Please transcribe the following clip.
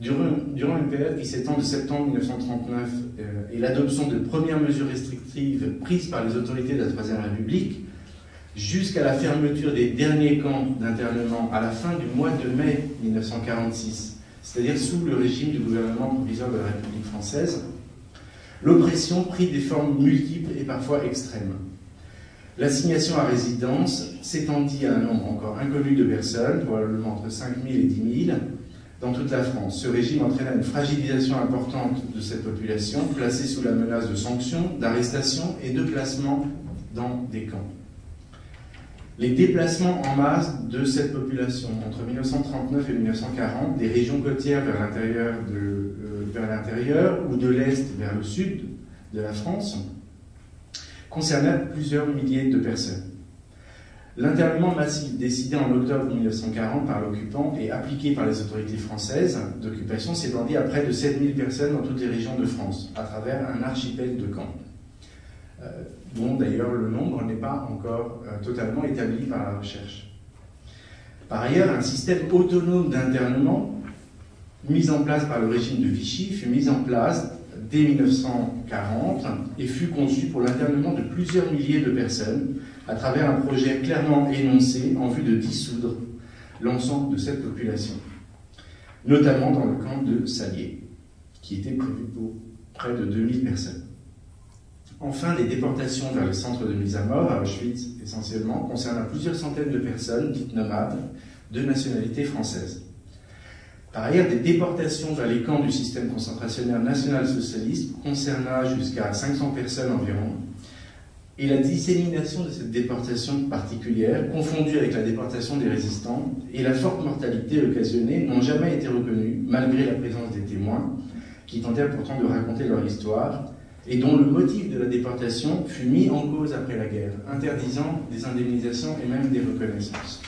Durant une période qui s'étend de septembre 1939 et l'adoption de premières mesures restrictives prises par les autorités de la Troisième République, jusqu'à la fermeture des derniers camps d'internement à la fin du mois de mai 1946, c'est-à-dire sous le régime du gouvernement provisoire de la République française, l'oppression prit des formes multiples et parfois extrêmes. L'assignation à résidence s'étendit à un nombre encore inconnu de personnes, probablement entre 5 000 et 10 000, dans toute la France. Ce régime entraîna une fragilisation importante de cette population, placée sous la menace de sanctions, d'arrestations et de placements dans des camps. Les déplacements en masse de cette population entre 1939 et 1940, des régions côtières vers l'intérieur ou de l'Est vers le sud de la France, concernèrent plusieurs milliers de personnes. L'internement massif décidé en octobre 1940 par l'occupant et appliqué par les autorités françaises d'occupation s'étendit à près de 7000 personnes dans toutes les régions de France, à travers un archipel de camps, dont d'ailleurs le nombre n'est pas encore totalement établi par la recherche. Par ailleurs, un système autonome d'internement mis en place par le régime de Vichy fut mis en place dès 1940 et fut conçu pour l'internement de plusieurs milliers de personnes à travers un projet clairement énoncé en vue de dissoudre l'ensemble de cette population, notamment dans le camp de Salier, qui était prévu pour près de 2000 personnes. Enfin, les déportations vers les centres de mise à mort, à Auschwitz essentiellement, concernent plusieurs centaines de personnes dites nomades de nationalité française. Par ailleurs, des déportations vers les camps du système concentrationnaire national-socialiste concernant jusqu'à 500 personnes environ, et la dissémination de cette déportation particulière, confondue avec la déportation des résistants, et la forte mortalité occasionnée n'ont jamais été reconnues, malgré la présence des témoins, qui tentèrent pourtant de raconter leur histoire, et dont le motif de la déportation fut mis en cause après la guerre, interdisant des indemnisations et même des reconnaissances.